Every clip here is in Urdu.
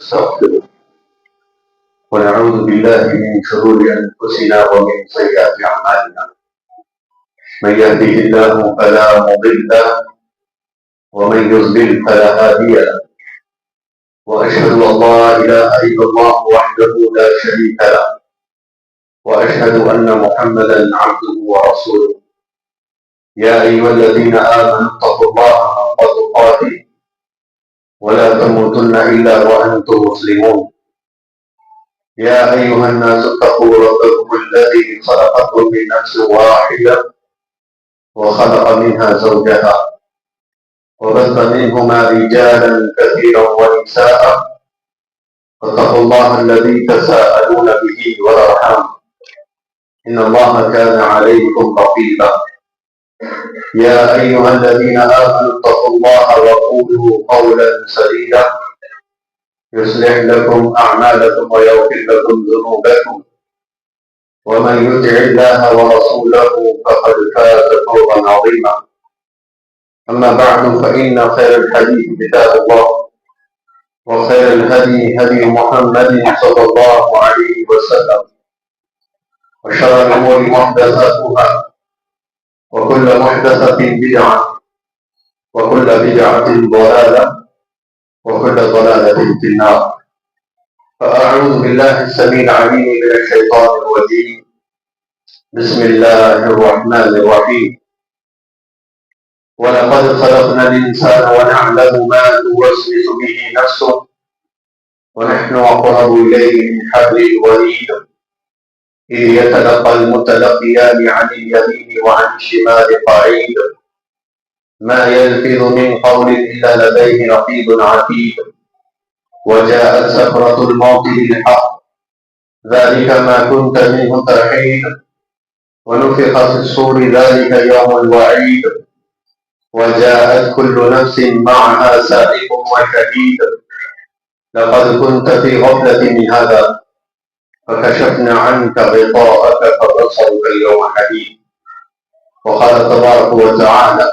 نستغفره ونعوذ بالله من شرور أنفسنا ومن سيئات أعمالنا من يهده الله فلا مضل له ومن يضلل فلا هادي له وأشهد أن لا إله إلا الله وحده لا شريك له وأشهد أن محمدا عبده ورسوله يا أيها الذين آمنوا اتقوا الله حق تقاته ولا تموتن إلا وأنتم مسلمون يا أيها الناس اتقوا ربكم الذي خلقكم من نفس واحدة وخلق منها زوجها وبث منهما رجالا كثيرا ونساء واتقوا الله الذي تساءلون به والأرحام إن الله كان عليكم رقيبا يا أيها الذين آمنوا اتقوا الله وقولوا قولا سديدا يصلح لكم أعمالكم ويغفر لكم ذنوبكم ومن يطع الله ورسوله فقد فاز فوزا عظيما أما بعد فإن خير الحديث كتاب الله وخير الهدي هدي محمد صلى الله عليه وسلم وشر الأمور محدثاتها وكل محدثة بدعة وكل بدعة ضلالة وكل ضلالة في النار فأعوذ بالله السميع العليم من الشيطان الرجيم بسم الله الرحمن الرحيم ولقد خلقنا الإنسان ونعلم ما توسوس به نفسه ونحن أقرب إليه من حبل الوريد إذ يتلقى المتلقيان عن اليمين وعن الشمال قعيد ما يلفظ من قول إلا لديه رقيب عتيد وجاءت سكرة الموت بالحق ذلك ما كنت منه تحيد ونفخ في الصور ذلك يوم الوعيد وجاءت كل نفس معها سائق وشهيد لقد كنت في غفلة من هذا فكشفنا عنك غطاءك فبصرك اليوم حديد وقال تبارك وتعالى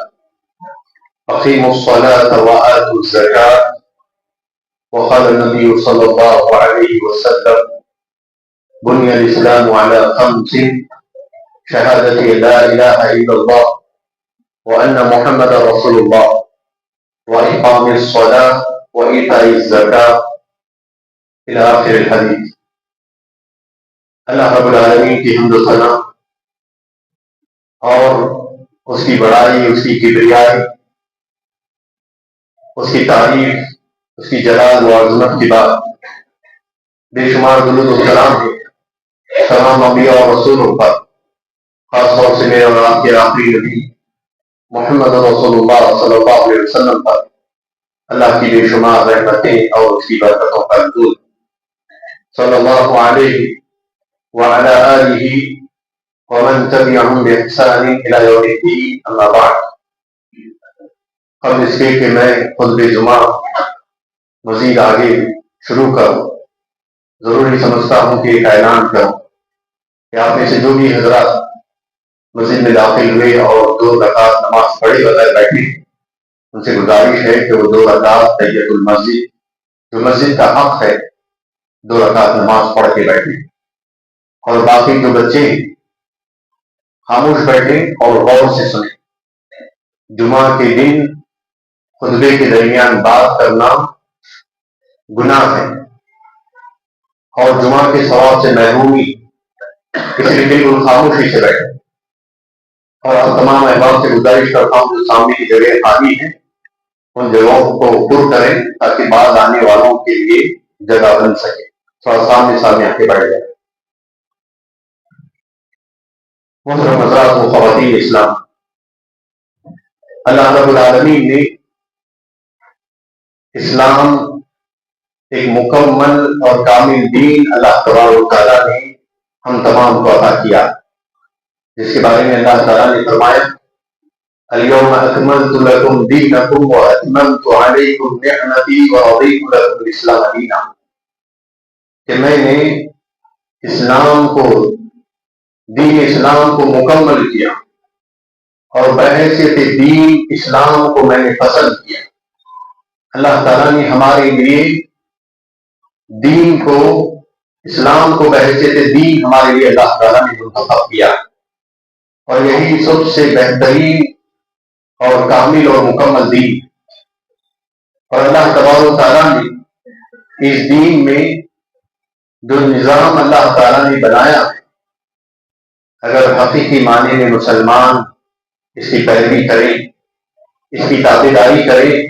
أقيموا الصلاة وآتوا الزكاة وقال النبي صلى الله عليه وسلم بني الإسلام على 5 شهادة لا إله إلا الله وأن محمد رسول الله وإقام الصلاة وإيتاء الزكاة إلى آخر الحديث. اللہ رب العالمین کی حمد و ثنا اور اس کی بڑائی، اس کی کبریائی، اس کی تعریف، اس کی جلال و عظمت کی بات بے شمار درود و سلام ہے تمام انبیاء اور رسولوں پر، خاص طور سے میرے اور آپ کے آخری نبی محمد رسول اللہ صلی اللہ علیہ وسلم پر اللہ کی بے شمار رحمتیں اور اس کی برکتوں کا نزول صلی اللہ علیہ وعلى آلہ ومن تبعهم بإحسان إلى يوم الدین اما بعد. قبل اس کے کہ میں خطبہ جمعہ مزید آگے شروع کروں، ضروری سمجھتا ہوں کہ ایک اعلان کروں کہ آپ میں سے جو بھی حضرات مسجد میں داخل ہوئے اور 2 رکعت نماز پڑھے بغیر بیٹھے ان سے گزارش ہے کہ وہ 2 رکعت تحیۃ المسجد جو مسجد کا حق ہے 2 رکعت نماز پڑھ کے بیٹھے، اور باقی جو بچے خاموش بیٹھیں اور غور سے سنیں. جمعہ کے دن خطبے کے درمیان بات کرنا گناہ ہے اور جمعہ کے ثواب سے محرومی، اس لیے بالکل خاموشی سے بیٹھیں. اور آپ تمام احباب سے گزارش کرتا ہوں جو سامنے کی جگہ خالی ہیں ان جگہوں کو پر کریں تاکہ بعد آنے والوں کے لیے جگہ بن سکے. تھوڑا سامنے آ کے بیٹھ جائیں. محترم حضرات و خواتین اسلام، اللہ رب العالمین نے اسلام ایک مکمل اور کامل دین اللہ تبارک و تعالیٰ نے ہم تمام کو عطا کیا، جس کے بارے میں اللہ تعالیٰ نے فرمایا الیوم اکملت لکم دینکم واتممت علیکم نعمتی ورضیت لکم الاسلام دینا، کہ میں نے اسلام کو، دین اسلام کو مکمل کیا اور بحیثیت دین اسلام کو میں نے پسند کیا۔ اللہ تعالیٰ نے ہمارے لیے دین کو، اسلام کو بحیثیت دین ہمارے لیے اللہ تعالیٰ نے منتخب کیا، اور یہی سب سے بہترین اور کامل اور مکمل دین۔ اور اللہ تبارک و تعالیٰ نے اس دین میں جو نظام اللہ تعالیٰ نے بنایا ہے، اگر حقیقی معنی میں مسلمان اس کی پیروی کرے، اس کی تابعداری کرے،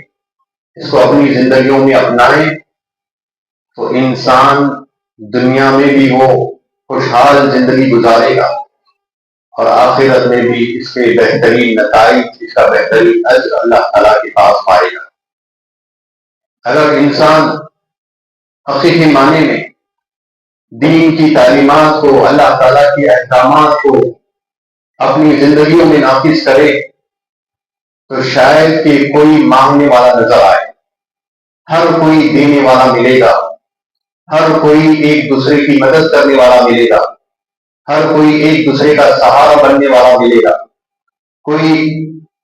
اس کو اپنی زندگیوں میں اپنائے، تو انسان دنیا میں بھی وہ خوشحال زندگی گزارے گا، اور آخرت میں بھی اس کے بہترین نتائج، اس کا بہترین اجر اللہ تعالیٰ کے پاس پائے گا۔ اگر انسان حقیقی معنی میں دین کی تعلیمات کو، اللہ تعالیٰ کے احکامات کو اپنی زندگیوں میں نافذ کرے، تو شاید کہ کوئی مانگنے والا نظر آئے، ہر کوئی دینے والا ملے گا، ہر کوئی ایک دوسرے کی مدد کرنے والا ملے گا، ہر کوئی ایک دوسرے کا سہارا بننے والا ملے گا، کوئی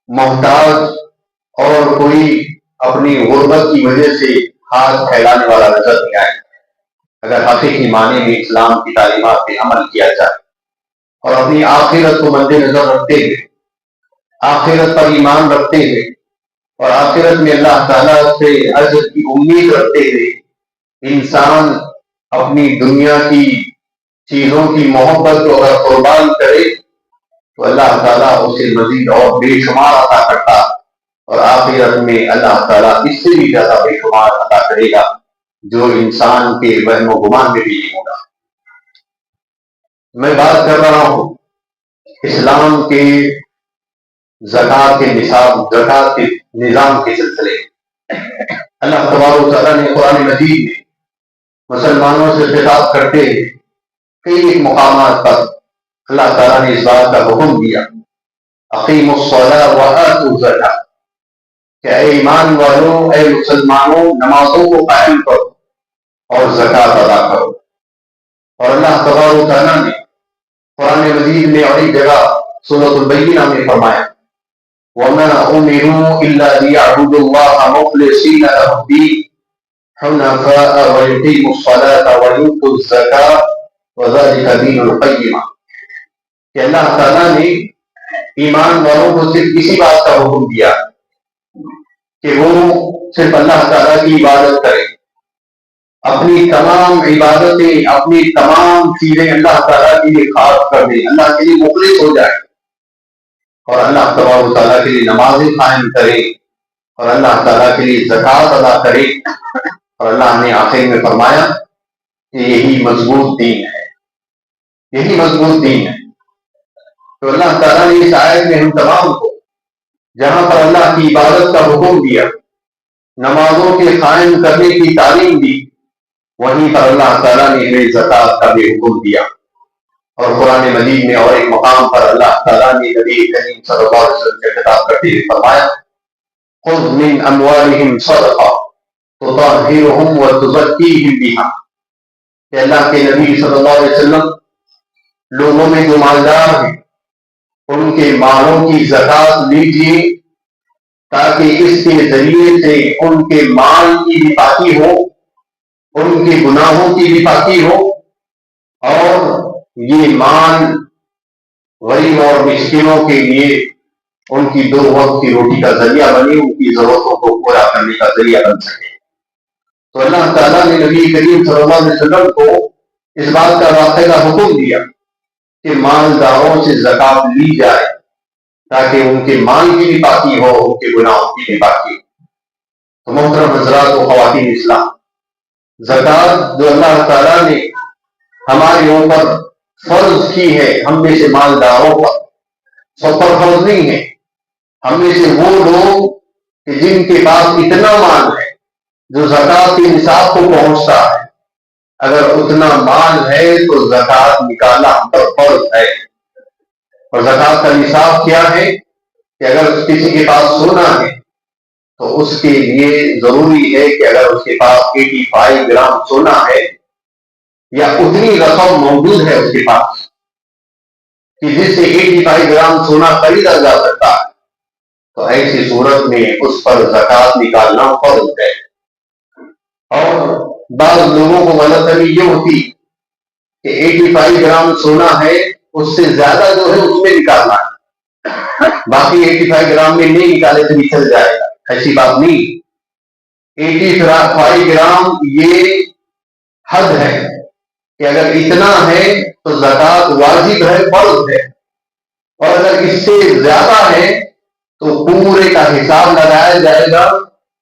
محتاج اور کوئی اپنی غربت کی وجہ سے ہاتھ پھیلانے والا نظر نہیں آئے، اگر حقیقی معنی میں اسلام کی تعلیمات پہ عمل کیا جائے اور اپنی آخرت کو مد نظر رکھتے ہوئے، آخرت پر ایمان رکھتے ہوئے، اور آخرت میں اللہ تعالیٰ سے اجر کی امید رکھتے ہوئے انسان اپنی دنیا کی چیزوں کی محبت کو اگر قربان کرے، تو اللہ تعالیٰ اسے مزید اور بے شمار عطا کرتا، اور آخرت میں اللہ تعالیٰ اس سے بھی زیادہ بے شمار عطا کرے گا، جو انسان کے وہم و گمان میں بھی نہیں ہوگا۔ میں بات کر رہا ہوں اسلام کے زکوٰۃ کے نصاب، زکوٰۃ کے نظام کے سلسلے۔ اللہ تبارک و تعالیٰ نے قرآن مجید میں مسلمانوں سے خطاب کرتے ہیں کئی مقامات پر اللہ تعالیٰ نے اس بات کا حکم دیا، اقیموا الصلاۃ وآتوا الزکاۃ، کہ اے ایمان والو، اے مسلمانوں، نمازوں کو قائم کرو اور زکوٰۃ ادا کرو۔ اور اللہ تبارک و تعالیٰ نے قرآن مجید میں اور ایک جگہ سورۃ البینہ میں فرمایا، وَمَا أُمِرُوا إِلَّا لِيَعْبُدُوا اللَّهَ مُخْلِصِينَ لَهُ الدِّينَ حُنَفَاءَ وَيُقِيمُوا الصَّلَاةَ وَيُؤْتُوا الزَّكَاةَ وَذَلِكَ دِينُ الْقَيِّمَةِ، کہ اللہ تعالیٰ نے ایمان والوں کو صرف اسی بات کا حکم دیا کہ وہ صرف اللہ تعالیٰ کی عبادت کریں، اپنی تمام عبادتیں، اپنی تمام چیزیں اللہ تعالیٰ کے لیے خاص کر دیں، اللہ کے لیے مخلص ہو جائے، اور اللہ تبارک و تعالیٰ کے لیے نمازیں قائم کرے، اور اللہ تعالیٰ کے لیے زکوٰۃ ادا کرے۔ اور اللہ نے آخر میں فرمایا کہ یہی مضبوط دین ہے، یہی مضبوط دین ہے۔ تو اللہ تعالیٰ نے اس آیت میں ہم تمام کو جہاں پر اللہ کی عبادت کا حکم دیا، نمازوں کے قائم کرنے کی تعلیم دی، وہیں پر اللہ تعالیٰ نے ہمیں زکوٰۃ کا بھی حکم دیا۔ اور قرآن مجید میں اور ایک مقام پر اللہ تعالیٰ نے نبی کریم صلی اللہ علیہ وسلم سے خطاب کرتے ہوئے فرمایا، خذ من اموالہم صدقہ تطہرہم وتزکیہم بہا، کہ اللہ کے نبی صلی اللہ علیہ وسلم لوگوں میں جو مالدار ہیں ان کے مالوں کی زکوٰۃ لیجیے، تاکہ اس کے ذریعے سے ان کے مال کی بھی پاکی ہو، ان کے گناہوں کی بھی پاکی ہو، اور یہ مال غریب اور مسکینوں کے لیے ان کی دو وقت کی روٹی کا ذریعہ بنے، ان کی ضرورتوں کو پورا کرنے کا ذریعہ بن سکے۔ تو اللہ تعالیٰ نے نبی کریم صلی اللہ علیہ وسلم کو اس بات کا واقعہ حکم دیا کہ مالداروں سے زکوٰۃ لی جائے، تاکہ ان کے مال کی بھی پاکی ہو، ان کے گناہوں کی بھی پاکی ہو۔ تو محترم حضرات و خواتین اسلام، زکوٰۃ جو اللہ تعالیٰ نے ہمارے اوپر فرض کی ہے، ہم میں سے مالداروں پر سب پر فرض نہیں ہے، ہم میں سے وہ لوگ کہ جن کے پاس اتنا مال ہے جو زکوٰۃ کے نصاب کو پہنچتا ہے، اگر اتنا مال ہے تو زکوٰۃ نکالنا ہم پر فرض ہے۔ اور زکوٰۃ کا نصاب کیا ہے کہ اگر کسی کے پاس سونا ہے تو اس کے لیے ضروری ہے کہ اگر اس کے پاس 85 گرام سونا ہے یا اتنی رقم موجود ہے اس کے پاس، کہ جس سے 85 گرام سونا خریدا جا سکتا ہے، تو ایسی صورت میں اس پر زکوٰۃ نکالنا فرض ہے۔ اور بعض لوگوں کو غلط فہمی یہ ہوتی کہ 85 گرام سونا ہے، اس سے زیادہ جو ہے اس میں نکالنا ہے، باقی 85 گرام میں نہیں نکالے تو بھی چل جائے گا۔ ایسی بات نہیں، 85 گرام یہ حد ہے کہ اگر اتنا ہے تو زکوٰۃ واجب ہے، فرض ہے، اور اگر اس سے زیادہ ہے تو پورے کا حساب لگایا جائے گا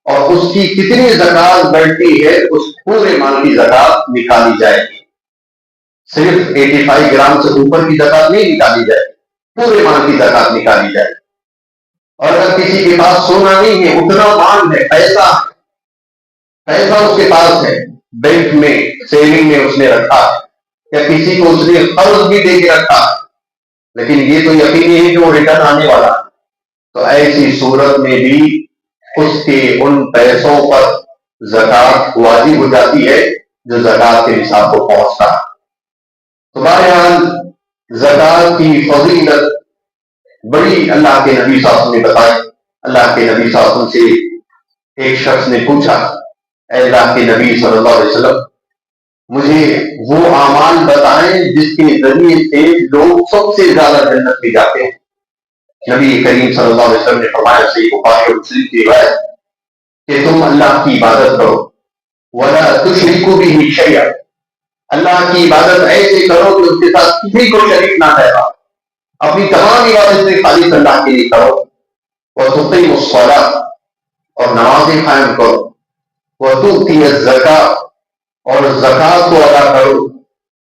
اور اس کی کتنی زکوٰۃ بڑھتی ہے اس پورے مال کی زکوٰۃ نکالی جائے گی۔ صرف 85 گرام سے اوپر کی زکوٰۃ نہیں نکالی جائے گی، پورے مال کی زکوٰۃ نکالی جائے گی۔ اور اگر کسی کے پاس سونا نہیں ہے، اتنا مال ہے، پیسہ اس کے پاس ہے، بینک میں سیونگ میں اس نے رکھا ہے، یا کسی کو اس نے قرض بھی دے کے رکھا ہے، لیکن یہ تو یقینی ہے کہ وہ ریٹرن آنے والا، تو ایسی صورت میں بھی اس کے ان پیسوں پر زکوٰۃ واجب ہو جاتی ہے جو زکوٰۃ کے نصاب کو پہنچتا ہے۔ تو بہرحال زکوٰۃ کی فضیلت بڑی اللہ کے نبی صلی اللہ علیہ وسلم نے بتائی۔ اللہ کے نبی صلی اللہ علیہ وسلم سے ایک شخص نے پوچھا، اے اللہ کے نبی صلی اللہ علیہ وسلم، مجھے وہ اعمال بتائیں جس کے ذریعے سے لوگ سب سے زیادہ جنت میں جاتے ہیں۔ نبی کریم صلی اللہ علیہ وسلم نے فرمایا، صحیح بخاری اور مسلم کی روایت، کہ تم اللہ کی عبادت کرو، وَلَا تُشْرِكُوا بِهِ شَيْئًا، اللہ کی عبادت ایسے کرو کہ اس کے ساتھ کسی کو شریک نہ ٹھہراؤ، اپنی تمام عبادتیں خالص اللہ کے لیے کرو، وَتُقِيمُوا الصَّلَاةَ، اور نمازیں قائم کرو، وَتُؤْتِيَ الزَّكَاةَ، اور زکوٰۃ کو ادا کرو،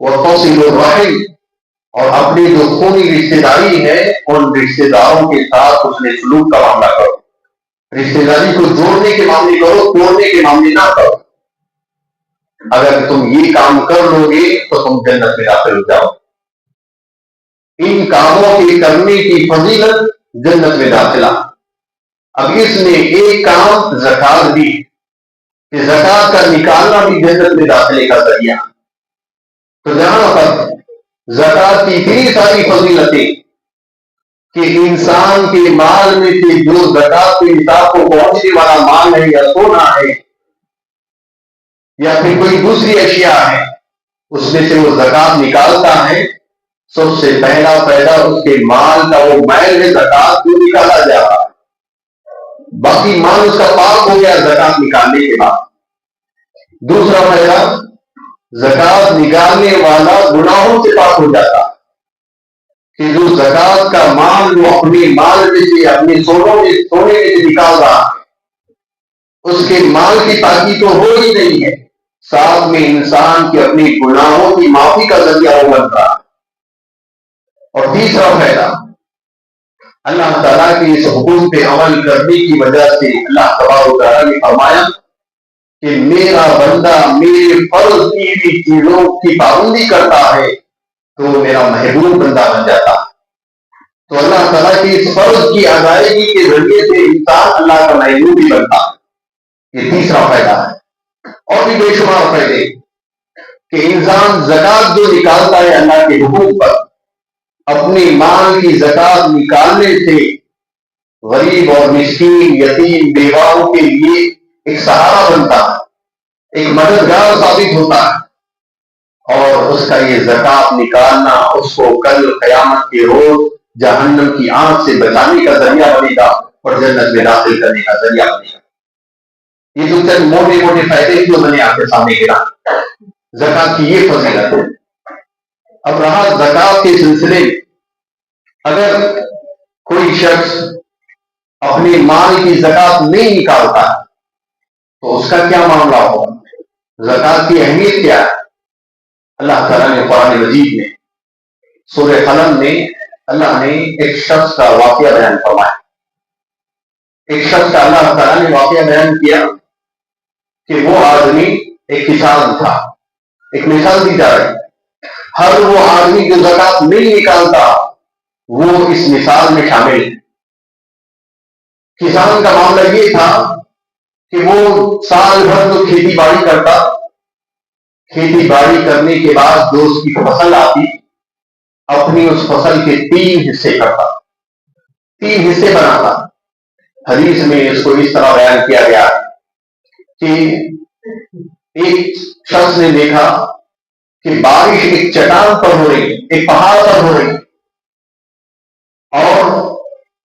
وَتَصِلُ الرَّحِمَ، اور اپنی جو خونی رشتہ داری ہے ان رشتہ داروں کے ساتھ اس نے سلوک کا معاملہ کرو، رشتہ داری کو جوڑنے کے معاملے کرو، توڑنے کے معاملے نہ کرو۔ اگر تم یہ کام کر لو گے تو تم جنت میں داخل ہو جاؤ۔ ان کاموں کے کرنے کی فضیلت جنت میں داخلہ۔ اب اس میں ایک کام زکوٰۃ بھی، کہ زکوٰۃ کا نکالنا بھی جنت میں داخلے کا ذریعہ۔ تو جہاں پر زکوٰۃ کی اتنی ساری فضیلتیں کہ انسان کے مال میں سے جو زکوٰۃ کے نصاب کو پہنچنے والا مال ہے، یا سونا ہے یا پھر کوئی دوسری اشیاء ہے، اس میں سے وہ زکوٰۃ نکالتا ہے، سب سے پہلا فائدہ اس کے مال کا وہ میل ہے زکوٰۃ جو نکالا جا رہا ہے، باقی مال اس کا پاک ہو گیا زکوٰۃ نکالنے کے بعد۔ دوسرا فائدہ، زکوٰۃ نکالنے والا گناہوں سے پاک ہو جاتا ہے، کہ جو زکوٰۃ کا مال وہ اپنے مال میں سے، اپنے سونے میں سے نکال رہا ہے، اس کے مال کی پاکی تو ہو ہی نہیں ہے، ساتھ میں انسان کے اپنے گناہوں کی معافی کا ذریعہ وہ بن رہا ہے۔ اور تیسرا فائدہ، اللہ تعالیٰ کے اس حکم پہ عمل کرنے کی وجہ سے اللہ تبارک و تعالیٰ نے فرمایا کہ میرا بندہ میرے فرض کی ہوئی چیزوں کی پابندی کرتا ہے تو وہ میرا محبوب بندہ بن جاتا ہے۔ تو اللہ تعالیٰ کی اس فرض کی ادائیگی کے ذریعے سے انسان اللہ کا محبوب بھی بنتا ہے۔ یہ تیسرا فائدہ ہے۔ اور بھی بے شمار فائدے کہ انسان زکوٰۃ جو نکالتا ہے اللہ کے حکم پر، اپنے مال کی زکوٰۃ نکالنے سے غریب اور مسکین، یتیم، بیواؤں کے لیے ایک سہارا بنتا ہے، ایک مددگار ثابت ہوتا ہے، اور اس کا یہ زکوٰۃ نکالنا اس کو کل قیامت کے روز جہنم کی آنکھ سے بچانے کا ذریعہ بنے گا اور جنت میں داخل کرنے کا ذریعہ بنے گا۔ یہ تو چند موٹے موٹے فائدے جو میں نے آپ کے سامنے گرا، زکوٰۃ کی یہ فضیلت ہے۔ اب رہا زکوٰۃ کے سلسلے میں، اگر کوئی شخص اپنے مال کی زکوٰۃ نہیں نکالتا تو اس کا کیا معاملہ ہوگا؟ زکوٰۃ کی اہمیت کیا ہے؟ اللہ تعالیٰ نے قرآن مجید میں سورہ قلم میں اللہ نے ایک شخص کا واقعہ بیان فرمایا۔ ایک شخص کا اللہ تعالیٰ نے واقعہ بیان کیا کہ وہ آدمی ایک کسان تھا۔ ایک مثال دی جا رہی، ہر وہ آدمی جو زکوٰۃ نہیں نکالتا وہ اس مثال میں شامل ہے۔ کسان کا معاملہ یہ تھا کہ وہ سال بھر تو کھیتی باڑی کرتا، کھیتی باڑی کرنے کے بعد جو اس کی فصل آتی اپنی اس فصل کے 3 حصے کرتا، 3 حصے بناتا۔ حدیث میں اس کو اس طرح بیان کیا گیا کہ ایک شخص نے دیکھا کہ بارش ایک چٹان پر ہو رہی، ایک پہاڑ پر ہو رہی، اور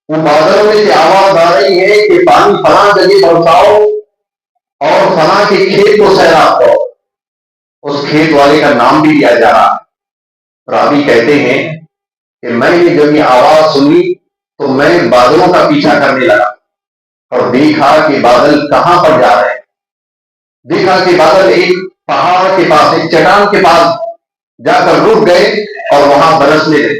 وہ بادلوں میں سے آواز آ رہی ہے کہ پانی فلاں جگہ برساؤ اور فلاں کے کھیت کو سیراب کرو۔ اس کھیت والے کا نام بھی لیا جا رہا۔ راوی کہتے ہیں کہ میں نے جب یہ آواز سنی تو میں بادلوں کا پیچھا کرنے لگا اور دیکھا کہ بادل کہاں پر جا رہے ہیں۔ دیکھا کہ بادل ایک پہاڑ کے پاس، ایک چٹان کے پاس جا کر رک گئے اور وہاں برسنے لگے،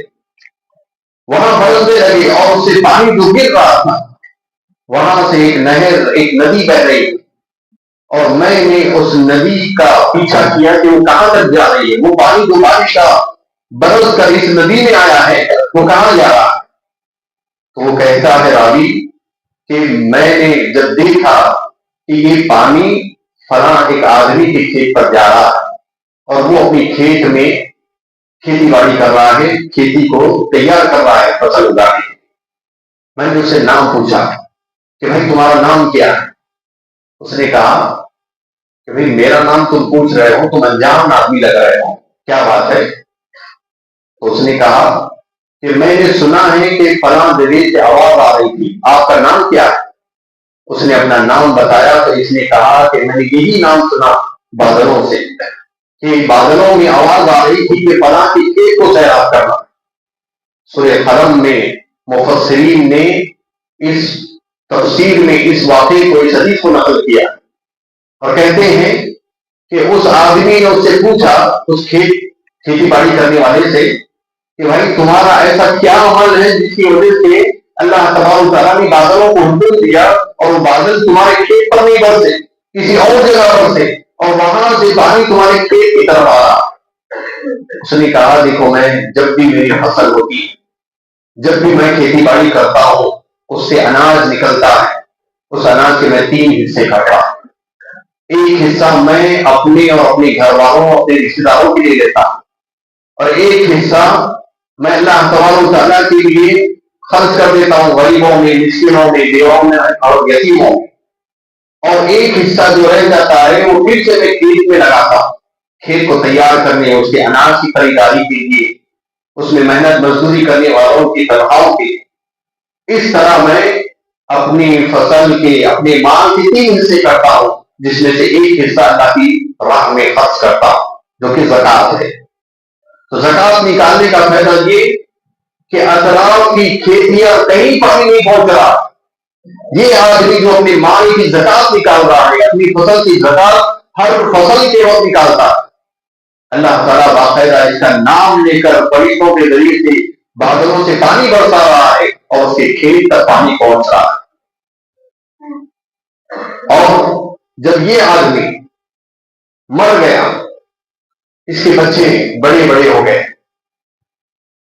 اور اس سے پانی جو گر رہا تھا وہاں سے ایک نہر، ایک ندی بہ رہی، اور میں نے اس ندی کا پیچھا کیا کہ وہ کہاں تک جا رہی ہے، وہ پانی جو بارش کا برس کر اس ندی میں آیا ہے وہ کہاں جا رہا ہے۔ تو وہ کہتا ہے راوی کہ میں نے جب دیکھا کہ یہ پانی فلاں ایک آدمی کے کھیت پر جا رہا ہے اور وہ اپنی کھیت میں کھیتی باڑی کر رہا ہے، کھیتی کو تیار کر رہا ہے فصل اگانے کے، میں نے اسے نام پوچھا کہ بھائی تمہارا نام کیا ہے؟ اس نے کہا کہ بھائی میرا نام تم پوچھ رہے ہو، تم انجان آدمی لگ رہے ہو، کیا بات ہے؟ تو اس نے کہا کہ میں نے سنا ہے کہ فلاں جگہ سے آواز آ رہی تھی، آپ کا نام کیا ہے؟ اس نے اپنا نام بتایا تو اس نے کہا کہ میں نے یہی نام سنا بادلوں سے کہ بادلوں میں آواز آ رہی تھی کہ فلاں کے کھیت کو سیراب کرنا۔ سورہ قلم میں مفسرین نے اس تفسیر میں اس واقعے کو، اس حدیث کو نقل کیا اور کہتے ہیں کہ اس آدمی نے اس سے پوچھا، اس کھیتی باڑی کرنے والے سے، کہ بھائی تمہارا ایسا کیا عمل ہے جس کی وجہ سے اللہ تبارک و تعالیٰ نے بادلوں کو حکم دیا اور وہ بادل تمہارے کھیت پر نہیں برسے، کسی اور جگہ برسے اور وہاں سے پانی تمہارے کھیت کی طرف آ رہا۔ اس نے کہا دیکھو میں جب بھی میری فصل ہوتی، جب بھی میں کھیتی باڑی کرتا ہوں، اس سے اناج نکلتا ہے، اس اناج کے میں 3 حصے کرتا ہوں۔ ایک حصہ میں اپنے اور اپنے گھر والوں، اپنے رشتے داروں کے لیے لیتا ہوں، اور ایک حصہ میں اللہ تبارک و تعالیٰ کے لیے خرچ کر دیتا ہوں، غریبوں میں، مسکینوں میں، بیواؤں میں اور یتیموں میں، اور ایک حصہ جو رہ جاتا ہے وہ پھر سے میں کھیت میں لگاتا ہوں، کھیت کو تیار کرنے، اس کے اناج کی خریداری کے لیے، اس میں محنت مزدوری کرنے والوں کی تنخواہوں کے لیے۔ اس طرح میں اپنی فصل کے، اپنے مال کے 3 حصے کرتا ہوں، جس میں سے ایک حصہ اللہ کی راہ میں خرچ کرتا ہوں جو کہ زکوٰۃ ہے۔ تو زکوٰۃ نکالنے کا فائدہ یہ کہ اطراف کی کھیتیاں کہیں پانی نہیں پہنچ رہا، یہ آدمی جو اپنے مال کی زکوٰۃ نکال رہا ہے، اپنی فصل کی زکوٰۃ ہر فصل کے وقت نکالتا ہے، اللہ تعالیٰ باقاعدہ اس کا نام لے کر فرشتوں کے ذریعے سے بادلوں سے پانی برسا رہا ہے اور اس کے کھیت تک پانی پہنچ رہا ہے۔ اور جب یہ آدمی مر گیا، اس کے بچے بڑے بڑے ہو گئے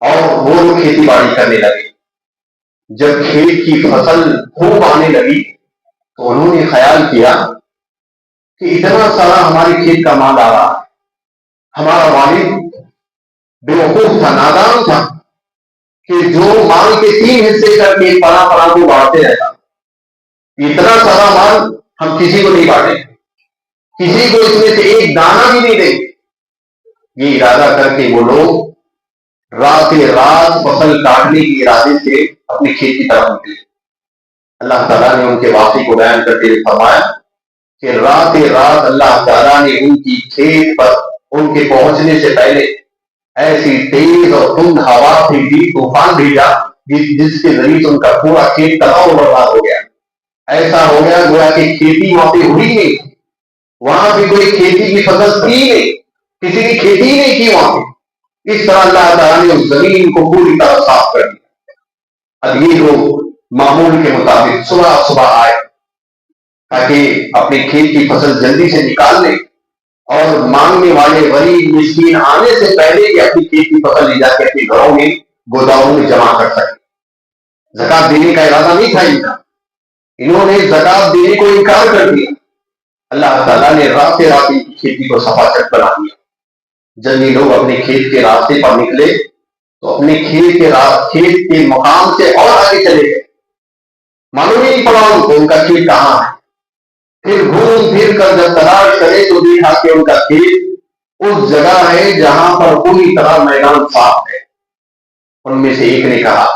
اور وہ لوگ کھیتی باڑی کرنے لگے، جب کھیت کی فصل خوب آنے لگی تو انہوں نے خیال کیا کہ اتنا سارا ہمارے کھیت کا مال آ رہا ہے، ہمارا والد بیوقوف تھا، نادان تھا کہ جو مال کے 3 حصے کر کے پڑا پڑا کو بانٹتے رہتا، اتنا سارا مال ہم کسی کو نہیں بانٹیں، کسی کو اس میں سے ایک دانہ بھی نہیں دیں۔ یہ ارادہ کر کے وہ لوگ رات فصل کاٹنے کے ارادے سے اپنے کھیت کی طرف نکلے۔ اللہ تعالیٰ نے ان کے واقعے کو بیان کرتے ہوئے فرمایا کہ رات اللہ تعالیٰ نے ان کی کھیت پر ان کے پہنچنے سے پہلے ایسی تیز اور تند ہوا بھیجی، طوفان بھیجا جس کے ذریعے سے ان کا پورا کھیت تباہ و برباد ہو گیا۔ ایسا ہو گیا گویا کہ کھیتی وہاں پہ ہوئی نہیں، وہاں پہ کوئی کھیتی کی فصل تھی نہیں، کسی نے کھیتی نہیں کی وہاں پہ۔ اس طرح اللہ تعالیٰ نے اس زمین کو پوری طرح صاف کر دیا۔ اب یہ لوگ معمول کے مطابق صبح صبح آئے تاکہ اپنے کھیت کی فصل جلدی سے نکال لیں اور مانگنے والے غریب مسکین آنے سے پہلے کہ اپنی کھیت کی فصل لے جا کے اپنے گھروں میں، گوداموں میں جمع کر سکے۔ زکوٰۃ دینے کا ارادہ نہیں تھا ان کا، انہوں نے زکوٰۃ دینے کو انکار کر دیا۔ اللہ تعالیٰ نے رات ان کی کھیتی کو صفا چٹ بنا دیا۔ جب یہ لوگ اپنے کھیت کے راستے پر نکلے تو اپنے کھیت کے مقام سے اور آگے چلے گئے، معلوم ہی نہیں پڑا ان کو ان کا کھیت کہاں ہے۔ پھر گھوم پھر کر جب تلاش کرے تو دیکھا کہ ان کا کھیت اس جگہ ہے جہاں پر پوری طرح میدان صاف ہے۔ ان میں سے ایک نے کہا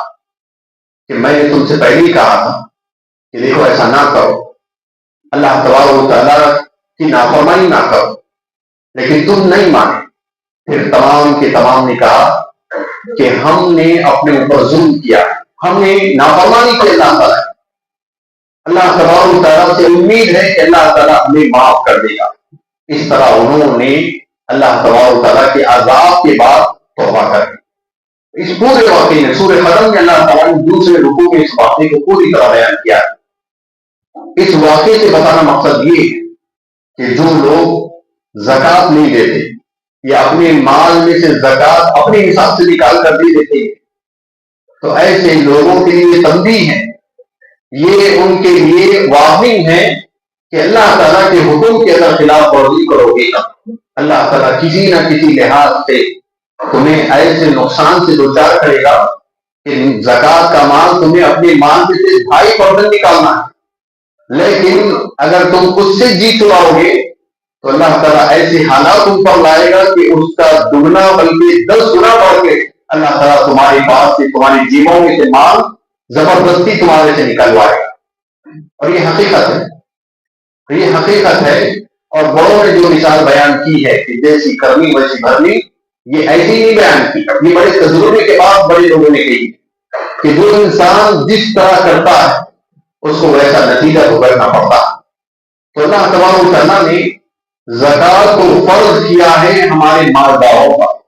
کہ میں نے تم سے پہلے ہی کہا تھا کہ دیکھو ایسا نہ کرو، اللہ تبارک و تعالیٰ کی نافرمانی نہ کرو، لیکن تم نہیں مانے۔ پھر تمام کے تمام نے کہا کہ ہم نے اپنے اوپر ظلم کیا، ہم نے نافرمانی کی اللہ تعالیٰ۔ اللہ تبارک و تعالیٰ سے امید ہے کہ اللہ تعالیٰ ہمیں معاف کر دے گا۔ اس طرح انہوں نے اللہ تبارک و تعالیٰ کے عذاب کے بعد توبہ کر دی۔ اس پورے واقعے میں سورہ قلم میں اللہ تعالیٰ نے دوسرے رکوع میں اس واقعے کو پوری طرح بیان کیا ہے۔ اس واقعے سے بتانا مقصد یہ ہے کہ جو لوگ زکوٰۃ نہیں دیتے یا اپنے مال میں سے زکوٰۃ اپنے حساب سے نکال کر دے دیتے ہیں، تو ایسے لوگوں کے لیے تنبیہ ہے، یہ ان کے لیے وارننگ ہے کہ اللہ تعالیٰ کے حکم کے اگر خلاف ورزی کرو گے اللہ تعالیٰ کسی نہ کسی لحاظ سے تمہیں ایسے نقصان سے دوچار کرے گا کہ زکوٰۃ کا مال تمہیں اپنے مال میں سے 2.5% نکالنا ہے، لیکن اگر تم اس سے جی چڑاؤ گے تو اللہ تعالیٰ ایسے حالات ان پر لائے گا کہ اس کا دگنا بلکہ 10 گنا بڑھ کے اللہ تعالیٰ تمہارے پاس سے تمہاری جیبوں میں سے مال زبردستی تمہارے سے نکلوائے گا۔ اور یہ حقیقت ہے، یہ حقیقت ہے۔ اور بڑوں نے جو مثال بیان کی ہے کہ جیسی کرنی ویسی بھرنی، یہ ایسی نہیں بیان کی، یہ بڑے تجربے کے بعد بڑے لوگوں نے کہی کہ جو انسان جس طرح کرتا ہے اس کو ویسا نتیجہ بھگتنا پڑتا ہے۔ تو اللہ تبارک و تعالیٰ نے زکوٰۃ کو فرض کیا ہے ہمارے مالداروں پر،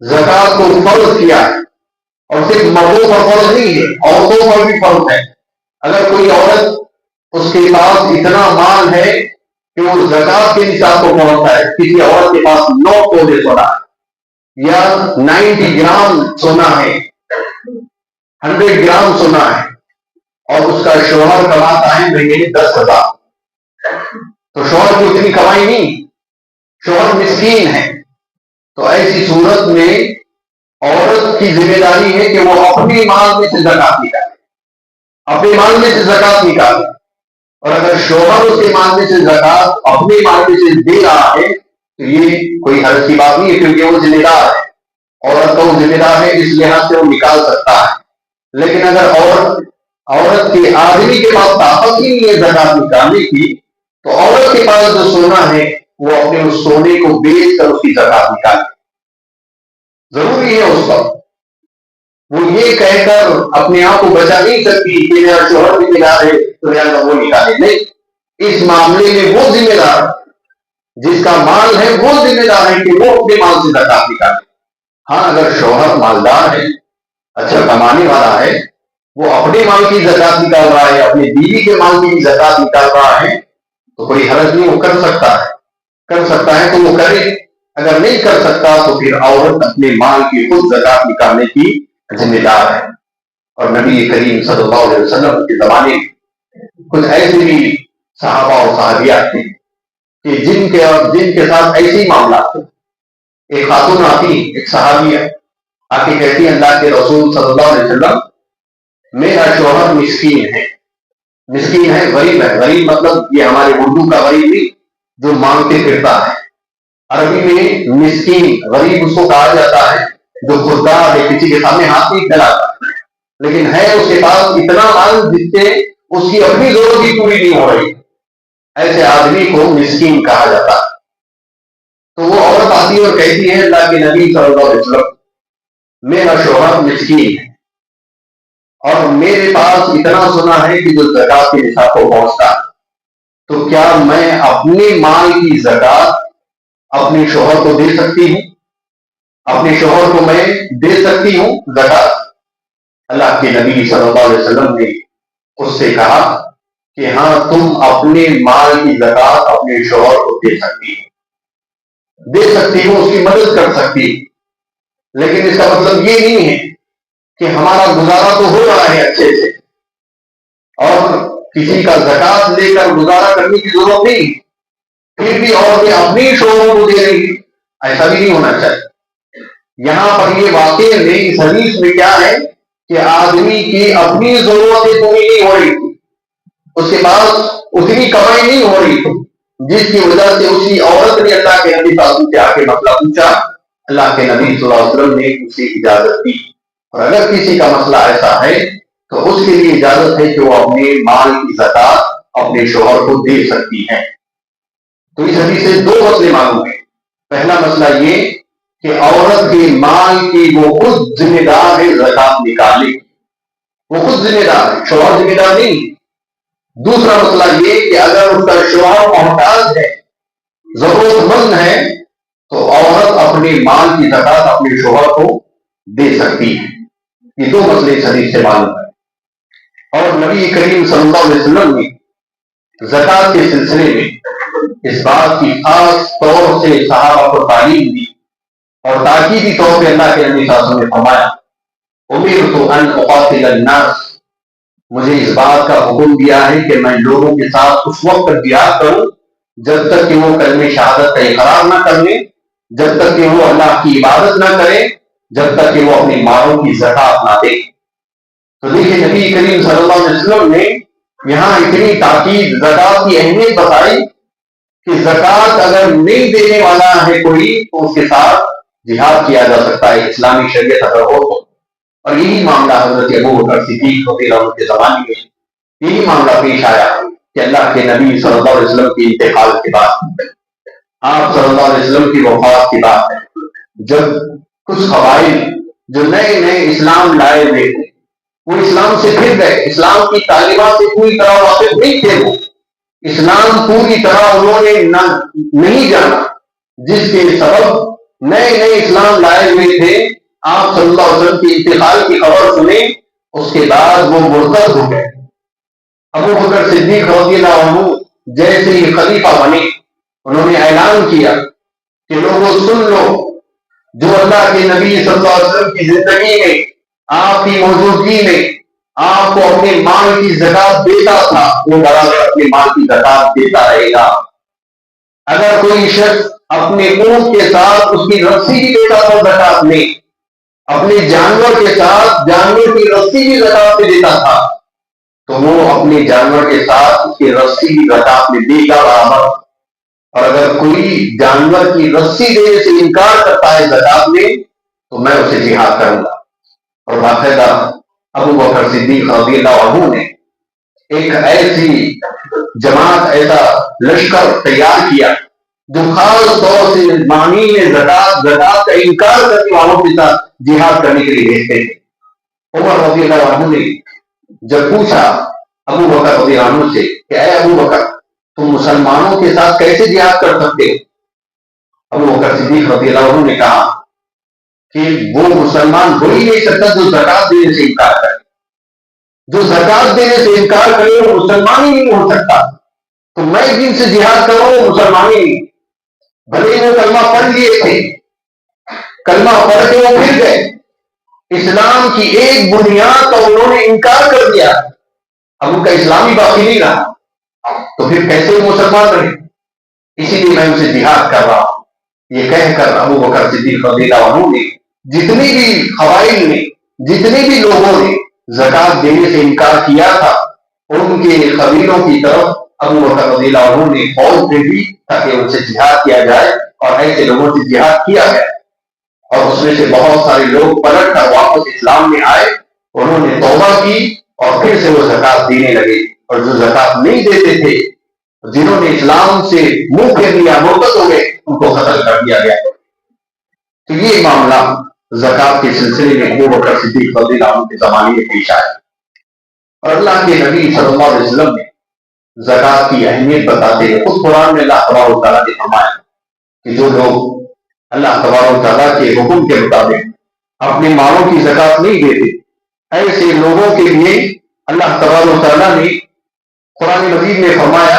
زکوٰۃ کو فرض کیا ہے، اور صرف مردوں پر فرض نہیں ہے، عورتوں پر بھی فرض ہے۔ اگر کوئی عورت اس کے پاس اتنا مال ہے کہ وہ زکوٰۃ کے نصاب کو پہنچتا ہے، کسی عورت کے پاس 9 تولے سونا یا 90 گرام سونا ہے، 100 گرام سونا ہے، اور اس کا شوہر کماتا ہے مہینے میں 10,000، تو شوہر کی اتنی کمائی نہیں، شوہر مسکین ہے، تو ایسی صورت میں عورت کی ذمہ داری ہے کہ وہ اپنے مال میں سے زکوٰۃ نکالے، اپنے مال میں سے زکوٰۃ نکالے۔ اور اگر شوہر اس کے مال میں سے زکوٰۃ اپنے مال میں سے دے رہا ہے تو یہ کوئی حرج کی بات نہیں ہے، کیونکہ وہ ذمہ دار ہے، عورت کا وہ ذمہ دار ہے، اس لحاظ سے وہ نکال سکتا ہے۔ لیکن اگر عورت کے آدمی کے پاس طاقت ہی نہیں ہے زکوٰۃ نکالنے کی، تو عورت کے پاس جو سونا ہے وہ اپنے اس سونے کو بیچ کر اس کی زکوٰۃ نکالے۔ ضروری ہے اس وقت وہ یہ کہہ کر اپنے آپ کو بچا نہیں سکتی کہ میرا شوہر ذمہ دار ہے تو لہٰذا وہ نکالے، نہیں، اس معاملے میں وہ ذمہ دار جس کا مال ہے، وہ ذمہ دار ہے کہ وہ اپنے مال سے زکوٰۃ نکالے۔ ہاں اگر شوہر مالدار ہے، اچھا کمانے والا ہے، وہ اپنے مال کی زکوٰۃ نکال رہا ہے، اپنی بیوی کے مال کی زکوٰۃ نکال رہا ہے، تو کوئی حرج نہیں، وہ کر سکتا ہے تو وہ کرے۔ اگر نہیں کر سکتا تو پھر عورت اپنے مال کی خود زکوٰۃ نکالنے کی ذمہ دار ہے۔ اور نبی کریم صلی اللہ علیہ وسلم کے زمانے میں کچھ ایسے بھی صحابہ اور صحابیات تھے کہ جن کے ساتھ ایسے ہی معاملات تھے۔ ایک خاتون آتی، ایک صحابیہ آ کے کہتی ہے اللہ کے رسول صلی اللہ علیہ وسلم، میرا شوہر مسکین ہے، غریب ہے۔ غریب مطلب یہ ہمارے اردو کا غریب نہیں جو مانگتے پھرتا ہے، عربی میں مسکین غریب اس کو کہا جاتا ہے جو خوددار ہے، کسی کے سامنے ہاتھ نہیں پھیلاتا، لیکن ہے اس کے پاس اتنا مال جس سے اس کی اپنی ضرورت بھی پوری نہیں ہو رہی، ایسے آدمی کو مسکین کہا جاتا ہے۔ تو وہ عورت آتی ہے اور کہتی ہے اللہ کے نبی صلی اللہ علیہ وسلم، میرا شوہر مسکین ہے اور میرے پاس اتنا سونا ہے کہ جو زکوٰۃ کے نصاب کو پہنچتا ہے، تو کیا میں اپنے مال کی زکوٰۃ اپنے شوہر کو دے سکتی ہوں؟ اپنے شوہر کو میں دے سکتی ہوں زکوٰۃ؟ اللہ کے نبی صلی اللہ علیہ وسلم نے اس سے کہا کہ ہاں تم اپنے مال کی زکوٰۃ اپنے شوہر کو دے سکتی ہو، اس کی مدد کر سکتی، لیکن اس کا مطلب یہ نہیں ہے کہ ہمارا گزارا تو ہو رہا ہے اچھے سے اور کسی کا زکوٰۃ لے کر گزارا کرنے کی ضرورت نہیں، پھر بھی عورتیں اپنی شوہروں کو دے رہی ہیں، ایسا بھی نہیں ہونا چاہیے۔ یہاں پر یہ واقع میں اس حدیث میں کیا ہے کہ آدمی کی اپنی ضرورتیں پوری نہیں ہو رہی تھی، اس کے پاس اتنی کمائی نہیں ہو رہی تھی، جس کی وجہ سے اسی عورت نے اللہ کے نبی صلی اللہ علیہ وسلم سے آ کے مسئلہ پوچھا۔ اللہ کے نبی صلی اللہ علیہ وسلم نے اسے اجازت دی، اور اگر کسی کا مسئلہ ایسا ہے تو اس کے لیے اجازت ہے کہ وہ اپنے مال کی زکات اپنے شوہر کو دے سکتی ہے۔ تو اس حدیث سے دو مسئلے معلوم ہیں۔ پہلا مسئلہ یہ کہ عورت کے مال کی وہ خود ذمہ دار ہے زکات نکالے، وہ خود ذمہ دار ہے، شوہر ذمہ دار نہیں۔ دوسرا مسئلہ یہ کہ اگر اس کا شوہر محتاج ہے، ضرورت مند ہے، تو عورت اپنے مال کی زکات اپنے شوہر کو دے سکتی ہے۔ یہ دو مسئلے اس حدیث سے معلوم ہے۔ اور نبی کریم صلی اللہ علیہ وسلم نے زکات کے سلسلے میں اس بات کی خاص طور سے صحابہ کو تعلیم دی، اور تاکیدی طور پہ اللہ کے نبی صلی اللہ علیہ وسلم نے فرمایا، امرت ان اقاتل الناس، مجھے اس بات کا حکم دیا ہے کہ میں لوگوں کے ساتھ اس وقت تک جہاد کروں جب تک کہ وہ کلمہ شہادت کا اقرار نہ کر لیں، جب تک کہ وہ اللہ کی عبادت نہ کریں، جب تک کہ وہ اپنے مالوں کی زکات نہ دیں۔ تو دیکھیں نبی کریم صلی اللہ علیہ وسلم نے یہاں اتنی تاکید زکات کی اہمیت بتائی کہ زکات اگر نہیں دینے والا ہے کوئی تو اس کے ساتھ جہاد کیا جا سکتا ہے، اسلامی شریعت اگر ہو تو۔ اور یہی معاملہ حضرت ابو بکر صدیق رضی اللہ عنہ کے زمانے میں یہی معاملہ پیش آیا کہ اللہ کے نبی صلی اللہ علیہ وسلم کی انتقال کے بعد، آپ صلی اللہ علیہ وسلم کی وفات کی بات ہے، جب کچھ قبائل جو نئے نئے اسلام لائے ہوئے تھے وہ اسلام سے پھر گئے، اسلام کی تعلیمات سے پوری طرح واقف نہیں تھے، وہ اسلام پوری طرح انہوں نے نہیں جانا، جس کے سبب نئے نئے اسلام لائے ہوئے تھے، آپ صلی اللہ علیہ وسلم کی انتقال کی خبر سنی، اس کے بعد وہ مرتد ہو گئے۔ ابو بکر صدیق رضی اللہ عنہ جیسے ہی خلیفہ بنے، انہوں نے اعلان کیا کہ لوگوں سن لو، جو اللہ کے نبی صلی اللہ علیہ وسلم کی زندگی میں، آپ کی موجودگی میں آپ کو اپنے مال کی زکات دیتا تھا، وہ برابر اپنے مال کی زکات دیتا رہے گا۔ اگر کوئی شخص اپنے اونٹ کے ساتھ اس کی رسی بھی دیتا تھا زکات میں، اپنے جانور کے ساتھ جانور کی رسی بھی زکات میں دیتا تھا، تو وہ اپنے جانور کے ساتھ اس کی رسی بھی زکات میں دے گا برابر۔ اور اگر کوئی جانور کی رسی دینے سے انکار کرتا ہے زکات میں تو میں اسے جہاد کروں گا۔ اور باقاعدہ ابو بکر صدیق رضی اللہ عنہ نے ایک ایسی جماعت، ایسا لشکر تیار کیا جو خاص طور سے مانی میں زکات کا انکار کرنے والوں کے ساتھ جہاد کرنے کے لیے بھیجتے تھے۔ عمر رضی اللہ عنہ نے جب پوچھا ابو بکر رضی اللہ عنہ سے کہ اے ابو بکر، تم مسلمانوں کے ساتھ کیسے جہاد کر سکتے ہو؟ ابو بکر صدیق رضی اللہ عنہ نے کہا کہ وہ مسلمان ہو ہی نہیں سکتا جو زکات دینے سے انکار کرے، جو زکات دینے سے انکار کرے وہ مسلمان ہی نہیں ہو سکتا۔ تو میں جن سے جہاد کروں وہ مسلمان ہی نہیں، بھلے وہ کلمہ پڑھ لیے تھے، کلمہ پڑھ کے وہ پھر گئے، اسلام کی ایک بنیاد کا انہوں نے انکار کر دیا، اب ان کا اسلامی باقی نہیں رہا، تو پھر کیسے وہ مسلمان رہے؟ اسی لیے میں ان سے جہاد کر رہا ہوں۔ یہ کہہ کر ابو بکر صدیق رضی اللہ عنہ نے جتنی بھی قبائل نے، جتنے بھی لوگوں نے زکات دینے سے انکار کیا تھا، ان کے قبیلوں کی طرف ابو بکر رضی اللہ عنہ نے فوج بھیجی تاکہ ان سے جہاد کیا جائے، اور ایسے لوگوں سے جہاد کیا گیا، اور اس میں سے بہت سارے لوگ پلٹ کر واپس اسلام میں آئے، انہوں نے توبہ کی اور پھر سے وہ زکات دینے لگے، اور جو زکات نہیں دیتے تھے، جنہوں نے اسلام سے منہ پھیر لیا، مرتد ہو گئے، ان کو قتل کر دیا گیا۔ تو یہ معاملہ زکات کے سلسلے میں ابو بکر صدیق رضی اللہ عنہ کے زمانے میں پیش آیا، اور اللہ کے نبی صلی اللہ علیہ وسلم نے زکات کی اہمیت بتاتے ہیں خود قرآن میں اللہ تبارک و تعالیٰ نے فرمایا کہ جو لوگ اللہ تبارک و تعالیٰ کے حکم کے مطابق اپنے مالوں کی زکات نہیں دیتے، ایسے لوگوں کے لیے اللہ تبارک و تعالیٰ نے قرآن مجید میں فرمایا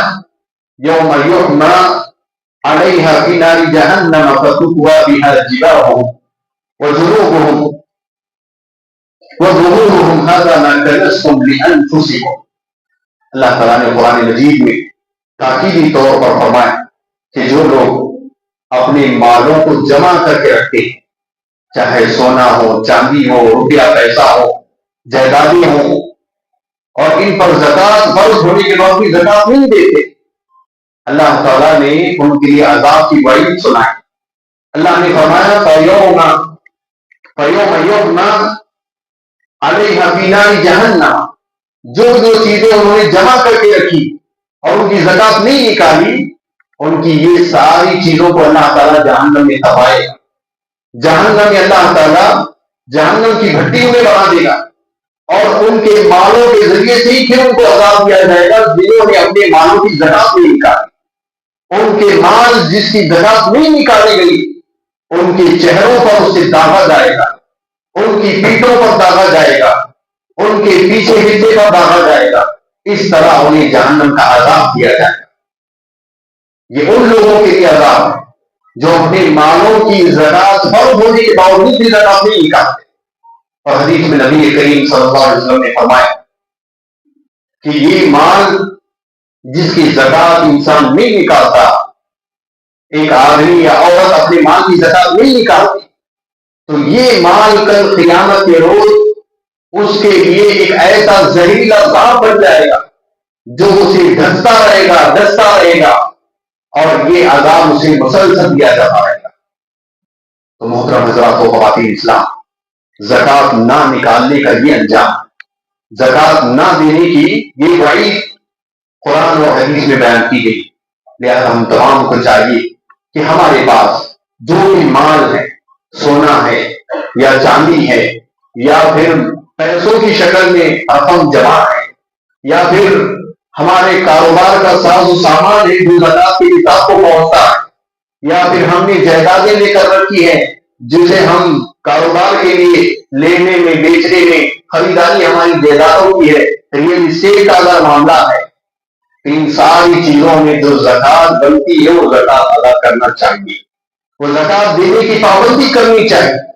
یوم یحمى علیہا فی نار جہنم فتکوی بہا جباہہم وجنوبہم وظہورہم ھذا ما کنزتم لانفسکم۔ اللہ تعالیٰ نے قرآن مجید میں تاکیدی طور پر فرمایا کہ جو لوگ اپنے مالوں کو جمع کر کے رکھتے ہیں، چاہے سونا ہو، چاندی ہو، روپیہ پیسہ ہو، جائیدادیں ہوں، اور ان پر زکوٰۃ فرض ہونے کے بعد بھی زکوٰۃ نہیں دیتے، اللہ تعالیٰ نے ان کے لیے عذاب کی وعید سنائی۔ اللہ نے فرمایا فَيَوْمَ يُحْمَىٰ عَلَيْهَا فِي نَارِ جَهَنَّمَ، جو چیزیں انہوں نے جمع کر کے رکھی اور ان کی زکوٰۃ نہیں نکالی، ان کی یہ ساری چیزوں کو اللہ تعالیٰ جہنم میں دبائے گا۔ جہنم میں اللہ تعالیٰ جہنم کی بھٹی میں بنا دے گا، اور ان کے مالوں کے ذریعے سے ہی پھر ان کو عذاب دیا جائے گا جنہوں نے اپنے مالوں کی زکوٰۃ نہیں نکالی۔ ان کے مال جس کی زکوٰۃ نہیں نکالی گئی، ان کے چہروں پر اس سے داغا جائے گا، ان کی پیٹھوں پر داغا جائے گا، ان کے پیچھے حصے پر داغا جائے گا، اس طرح انہیں جہنم کا عذاب دیا جائے گا۔ یہ ان لوگوں کے لیے عذاب ہے جو اپنے مالوں کی زکوٰۃ فرض ہونے کے باوجود بھی زکوٰۃ نہیں نکالتے۔ اور حدیث میں نبی کریم صلی اللہ علیہ وسلم نے فرمایا کہ یہ مال جس کی زکوٰۃ انسان نہیں نکالتا، ایک آدمی یا عورت اپنے مال کی زکوٰۃ نہیں نکالتی، تو یہ مال کل قیامت کے روز اس کے لیے ایک ایسا زہریلا سانپ بن جائے گا جو اسے ڈستا رہے گا، اور یہ عذاب اسے مسلسل دیا جاتا رہے گا۔ تو محترم حضرات و خواتین اسلام، زکوٰۃ نہ نکالنے کا یہ انجام، زکوٰۃ نہ دینے کی یہ وعید قرآن و حدیث میں بیان کی گئی۔ لہذا ہم تمام کو چاہیے کہ ہمارے پاس جو بھی مال ہے، سونا ہے یا چاندی ہے یا پھر پیسوں کی شکل میں رقم جمع ہے یا پھر ہمارے کاروبار کا ساز و سامان ہے جو زکوٰۃ کے نصاب کو پہنچتا ہے، یا پھر ہم نے جائیدادیں لے کر رکھی ہے جسے ہم کاروبار کے لیے لینے میں، بیچنے میں، خریداری ہماری جائیدادوں کی ہے، ریئل اسٹیٹ کا اگر معاملہ ہے، ان ساری چیزوں میں جو زکوٰۃ بنتی ہے وہ زکوٰۃ ادا کرنا چاہیے، وہ زکوٰۃ دینے کی پابندی کرنی چاہیے۔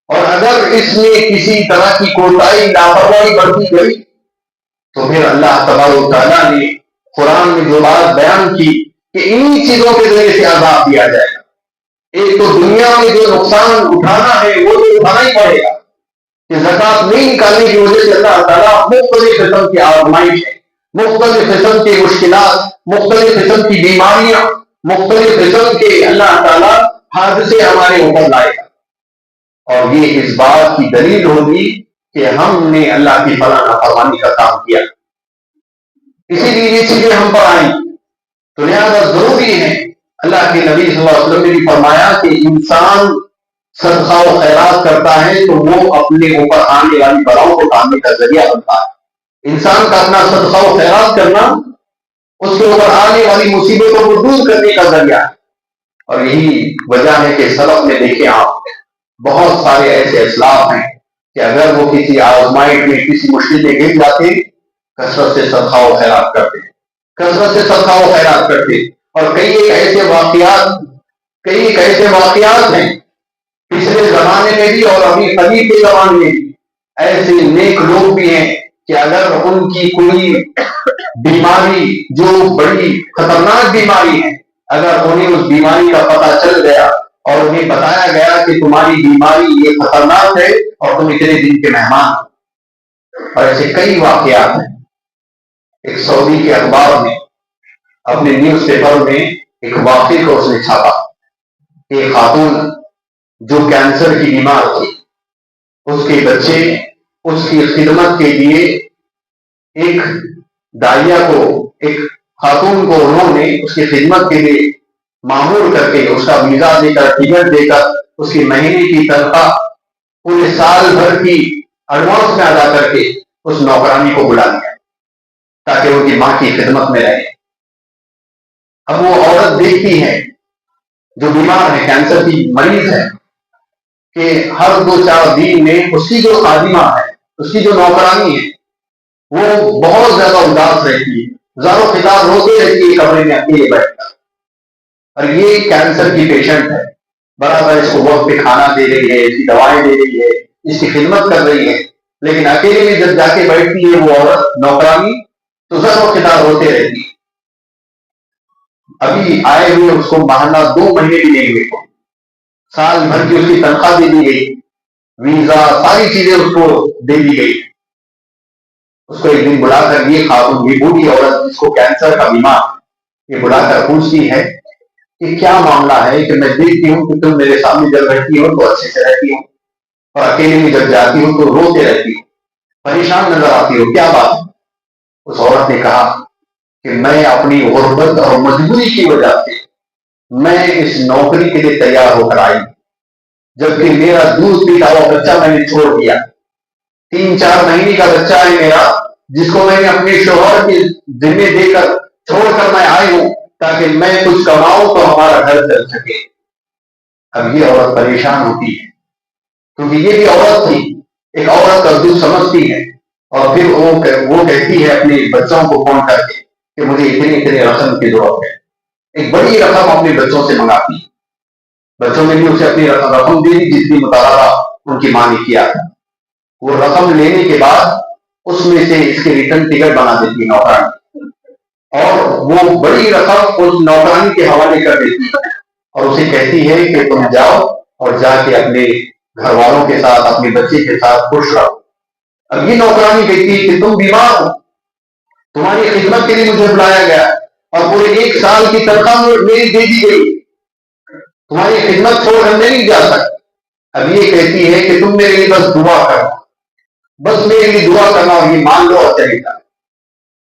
اور اگر اس میں کسی طرح کی کوتاہی، لاپرواہی برتی گئی تو پھر اللہ تبارک و تعالیٰ نے قرآن میں جو بات بیان کی کہ انہی چیزوں کے ذریعے سے عذاب دیا جائے گا۔ ایک تو دنیا میں جو نقصان اٹھانا ہے وہ تو اٹھانا ہی پڑے گا کہ زکوٰۃ نہیں نکالنے کی وجہ سے اللہ تعالیٰ مختلف قسم کی آزمائش ہے، مختلف قسم کے مشکلات، مختلف قسم کی بیماریاں، مختلف قسم کے اللہ تعالیٰ حادثے ہمارے اوپر لائے گا، اور یہ اس بات کی دلیل ہوگی کہ ہم نے اللہ کی فلاں نافرمانی کا کام کیا، اسی لیے یہ چیزیں ہم پر آئیں۔ تو لہٰذا ضروری ہے، اللہ کے نبی صلی اللہ علیہ وسلم نے بھی فرمایا کہ انسان صدقہ و خیرات کرتا ہے تو وہ اپنے اوپر آنے والی بلاؤں کو ٹالنے کا ذریعہ بنتا ہے۔ انسان کا اپنا صدقہ و خیرات کرنا اس کے اوپر آنے والی مصیبتوں کو دور کرنے کا ذریعہ ہے، اور یہی وجہ ہے کہ سلف میں دیکھیں آپ، بہت سارے ایسے اسلاف ہیں کہ اگر وہ کسی آزمائش میں، کسی مشکل میں گر جاتے، کثرت سے صدقہ و خیرات کرتے، کثرت سے صدقہ و خیرات کرتے۔ اور کئی ایک ایسے واقعات ہیں پچھلے زمانے میں بھی اور ابھی قریب کے زمانے میں بھی، ایسے نیک لوگ بھی ہیں کہ اگر ان کی کوئی بیماری جو بڑی خطرناک بیماری ہے، اگر انہیں اس بیماری کا پتہ چل گیا اور انہیں بتایا گیا کہ تمہاری بیماری یہ خطرناک ہے اور تم اتنے دن کے مہمان ہو، اور ایسے کئی واقعات ہیں۔ ایک سعودی کے اخبار میں، اپنے نیوز پیپر میں ایک واقعے کو اس نے چھاپا، ایک خاتون جو کینسر کی بیمار تھی، اس کے بچے اس کی خدمت کے لیے ایک داعیہ کو، ایک خاتون کو انہوں نے اس کی خدمت کے لیے معمور کر کے اس کا ویزا دے کر، ٹکٹ دے کر، اس کی مہینے کی تنخواہ پورے سال بھر کی ایڈوانس میں ادا کر کے اس نوکرانی کو بلا لیا تاکہ ان کی ماں کی خدمت میں رہے۔ اب وہ عورت دیکھتی ہے جو بیمار ہے، کینسر کی مریض ہے، کہ ہر 2-4 دن میں اس کی جو خادمہ ہے، اس کی جو نوکرانی ہے، وہ بہت زیادہ اداس رہتی ہے، زار و خطاب روتے رہتی ہے کمرے میں اکیلے بیٹھ کر، اور یہ کینسر کی پیشنٹ ہے، برابر اس کو وقت پہ کھانا دے رہی ہے، اس کی دوائیں دے رہی ہے، اس کی خدمت کر رہی ہے، لیکن اکیلے میں جب جا کے بیٹھتی ہے وہ عورت نوکرانی تو زار و خطاب روتے رہتی ہے۔ ابھی آئے ہوئے اس کو ماہانہ 2 مہینے بھی نہیں ہوئے، سال بھر کی اس کی تنخواہ دے دی گئی، ویزا، ساری چیزیں اس کو دے دی گئی۔ اس کو ایک دن بلا کر یہ خاتون، یہ بوڑھی عورت جس کو کینسر کا بیمار، یہ بلا کر پوچھتی ہے کہ کیا معاملہ ہے کہ میں دیکھتی ہوں کہ تم میرے سامنے جب رہتی ہو تو اچھے سے رہتی ہو، اور اکیلے میں جب جاتی ہو تو روتے رہتی ہو، پریشان نظر آتی ہو، کیا بات ہے؟ اس عورت نے کہا کہ میں اپنی غربت اور مجبوری کی وجہ سے میں اس نوکری کے لیے تیار ہو کر آئی، جبکہ میرا دودھ پیتا ہوا بچہ میں نے چھوڑ دیا، 3-4 مہینے کا بچہ ہے میرا، جس کو میں نے اپنے شوہر کے ذمے دے کر چھوڑ کر میں آئی ہوں تاکہ میں کچھ کماؤں تو ہمارا گھر چل سکے۔ اب یہ عورت پریشان ہوتی ہے کیونکہ یہ بھی عورت تھی، ایک عورت کا دکھ سمجھتی ہے، اور پھر وہ کہتی ہے اپنے بچوں کو فون کر کے کہ مجھے اتنے رقم کی ضرورت ہے، ایک بڑی رقم اپنے بچوں سے منگاتی ہے۔ بچوں نے بھی اسے اپنی رقم دے دی جتنی مطالبہ ان کی ماں نے کیا تھا۔ وہ رقم لینے کے بعد اس میں سے اس کے ریٹرن ٹکٹ بنا دیتی نوکرانی، اور وہ بڑی رقم اس نوکرانی کے حوالے کر دیتی ہے اور اسے کہتی ہے کہ تم جاؤ اور جا کے اپنے گھر والوں کے ساتھ، اپنے بچے کے ساتھ خوش رہو۔ اب یہ نوکرانی کہتی ہے کہ تم بیمار ہو، تمہاری خدمت کے لیے مجھے بلایا گیا اور پورے 1 سال کی تنخواہ میری دے دی گئی، تمہاری خدمت چھوڑ کر نہیں جا سکتی۔ اب یہ کہتی ہے کہ تم میرے لیے بس دعا کرو، بس میرے لیے دعا کرنا اور یہ مان لو اور چلے جا۔